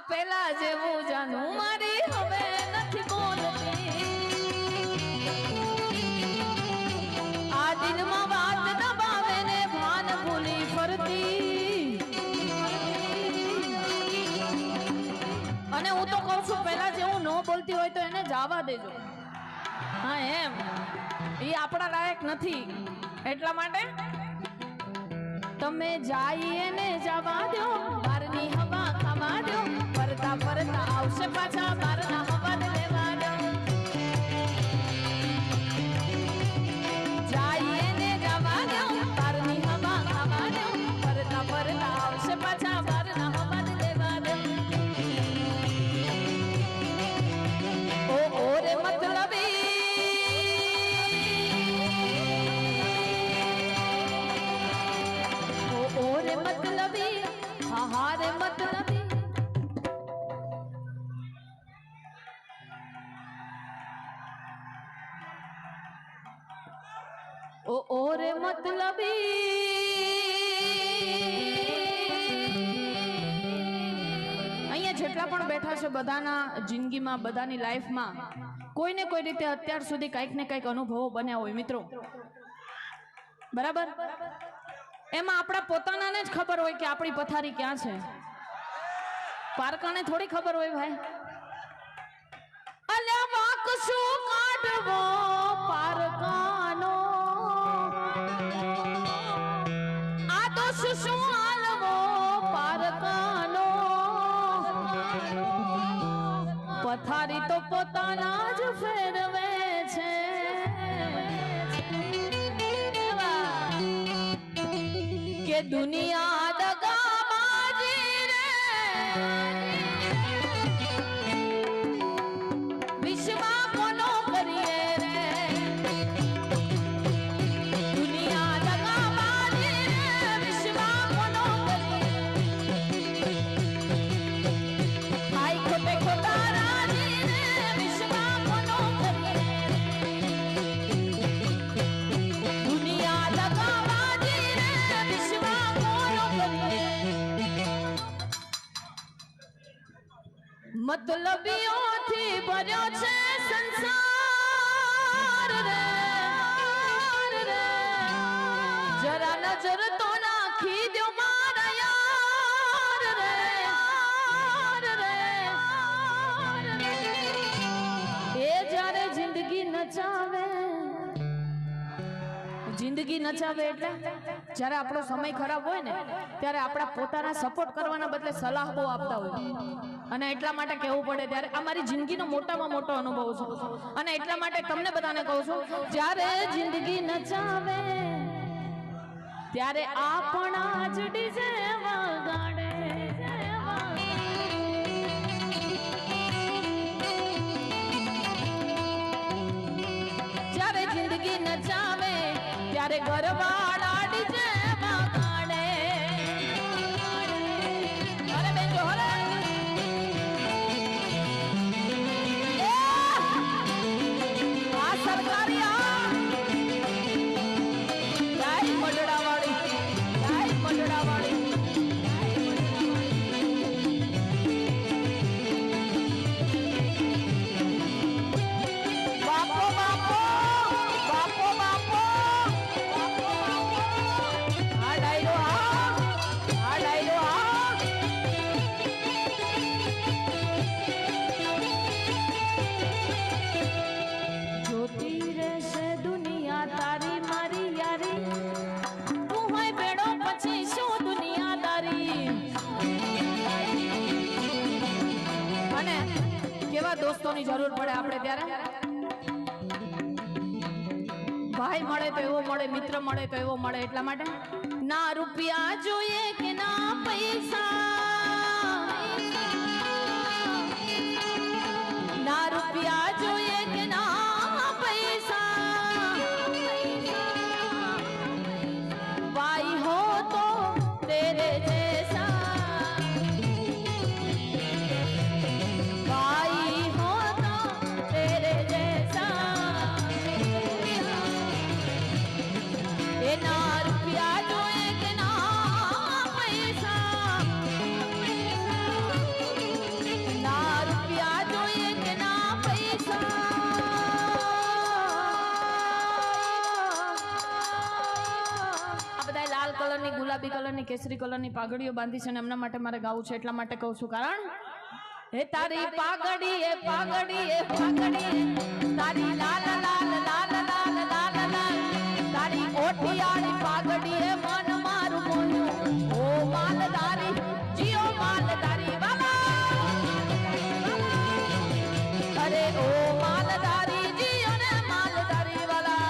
પેલા જેવું જાનું મારી હવે નથી બોલતી આ દિનમાં વાત દબાવે ને ભાન ભૂલી ફરતી અને હું તો કહું છું પેલા જેવું ન બોલતી હોય તો એને જવા દેજો હા એમ એ આપણા લાયક નથી એટલા માટે તમે જાઈએ ને જવા દો બારની હવા ખાવા દો ફરતા ફરતા આવશે પાછા બારના હવા લેવા દો જાઈએ ને જવા દો બારની હવા ખાવા દો ફરતા ફરતા આવશે પાછા બારના હવા લેવા દો ઓ રે મતલબી ઓરે મતલબી હારે મતલબી ઓરે મતલબી અહીંયા જેટલા પણ બેઠા છે બધાના જિંદગીમાં બધાની લાઈફમાં કોઈને કોઈ રીતે અત્યાર સુધી કંઈક ને કંઈક અનુભવો બન્યા હોય મિત્રો બરાબર એમાં આપણા પોતાનાને જ ખબર હોય કે આપણી પથારી ક્યાં છે પારકાને થોડી ખબર હોય ભાઈ અલ્યા વાક શું કાઢવો પારકાનો આ તો શું હાલવો પારકાનો પથારી તો પોતાના જ ફેરવે છે કે દુનિયા દગાબાજી રે વિશ્વા કોનો કરીએ રે દુનિયા દગાબાજી રે વિશ્વા કોનો કરીએ આઈ ખોટે ખોટા રાજી રે વિશ્વા કોનો કરીએ દુનિયા દગાબાજી રે વિશ્વા કોનો કરીએ મતલબીઓથી ભર્યો છે સંસાર રે જરા નજર તો નાખી દો મારા યાર રે એ જ્યારે જિંદગી નચાવે જિંદગી નચાવે એટલે જ્યારે આપણો સમય ખરાબ હોય ને ત્યારે આપણા પોતાના સપોર્ટ કરવાના બદલે સલાહ બહુ આપતા હોય અને એટલા માટે કહેવું પડે ત્યારે આ મારી જિંદગીનો મોટામાં મોટો અનુભવ છે અને એટલા માટે તમને બધાને કહું છું જ્યારે જિંદગી નચાવે ત્યારે આપણા જ ડીજે વગાડે જ્યારે જિંદગી નચાવે ત્યારે ગરબાડા ડીજે વગાડે અરે બેજો હરે દોસ્તોની જરૂર પડે આપણે ત્યારે ભાઈ મળે તો એવો મળે મિત્ર મળે તો એવો મળે એટલા માટે ના રૂપિયા જોઈએ કે ના પૈસા ના રૂપિયા જોઈએ કે ના પૈસા ભાઈ હો તો તેરે જૈસા ના રૂપિયા જોઈએ કે ના પૈસા કલરની કેસરી કલરની પાઘડીઓ બાંધી છે અને એમના માટે મારે ગાવું છે એટલા માટે કહું છું કારણ હે તારી પાઘડી એ પાઘડી એ પાઘડી તારી લાલ લાલ લાલ લાલ લાલ લાલ તારી ઓઠિયાળી પાઘડી એ મન મારું મોયું ઓ માલધારી જીઓ માલધારી વાલા અરે ઓ માલધારી જીઓ ને માલધારી વાલા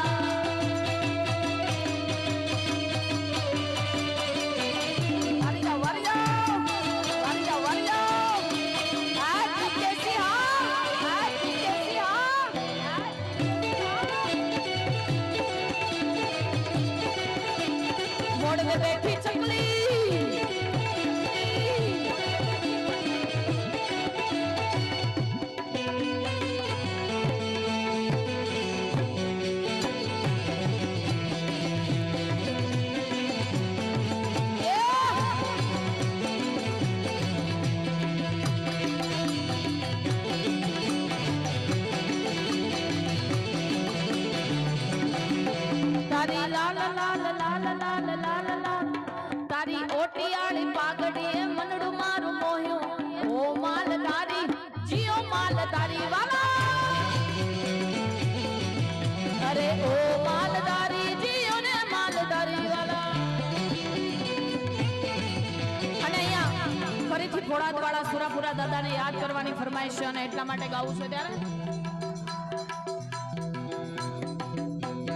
બેઠી ચકલી તારી લાલ લાલ લાલ લાલ લાલ લાલ તારી ઓટિયાળી પાઘડી એ મનડું મારું મોહ્યું ઓ માલધારી જીઓ માલધારી વાલા અરે ઓ માલધારી જીઓ ને માલધારી વાલા અને અહીંયા ફરીથી ફોડાદવાળા સુરાપુરા દાદાને યાદ કરવાની ફરમાઈશ છે અને એટલા માટે ગાવું છે ત્યારે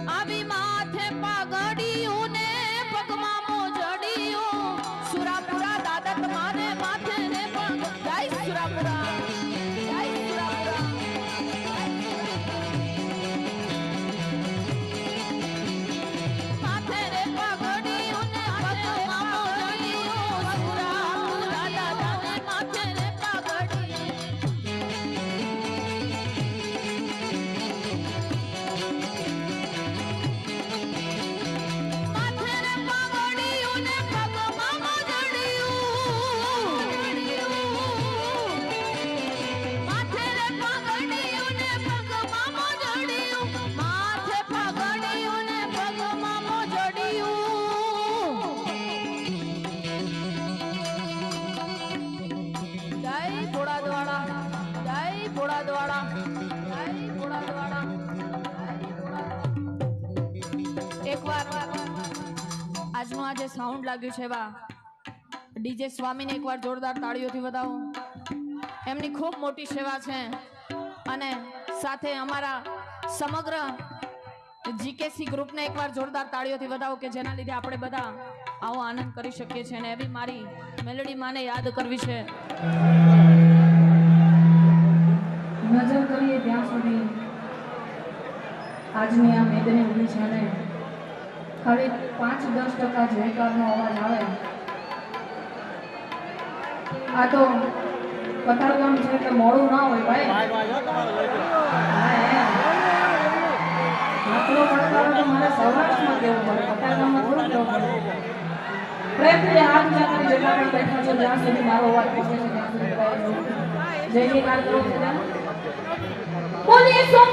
આવી માથે પાઘડીયું ને પગમાં મોજડીયું સુરાપુરા દાદા તમારે માથે ને પગ જય સુરાપુરા જય સુરાપુરા માથે રે પાઘડીયું ને પગમાં મોજડીયું સુરાપુરા દાદાને માથે રે પાઘડી આજનું આ જે સાઉન્ડ લાગ્યું છે એવા ડીજે સ્વામીને એકવાર જોરદાર તાળીઓથી વધાવો એમની ખૂબ મોટી સેવા છે અને સાથે અમારા સમગ્ર જીકેસી ગ્રુપને એકવાર જોરદાર તાળીઓથી વધાવો કે જેના લીધે આપણે બધા આવો આનંદ કરી શકીએ છીએ અને એવી મારી મેલોડી માને યાદ કરવી છે નજર કરીએ ત્યાં સુધી આજની આ મેદની ઉભી છે ને ખાલી 5-10% જયકારનો અવાજ આવે આ તો કતારગામ છે એટલે મોડું ના હોય ભાઈ આટલો પડકારો તો મારે સૌરાષ્ટ્રમાં કેવું પડે કતારગામમાં થોડું કેવું પડે પ્રેમથી હાથ જાતની જેટલા પણ બેઠા છો જ્યાં સુધી મારો અવાજ પહોંચે છે ત્યાં સુધી જય જયકાર કરો છો બોલીએ સોમ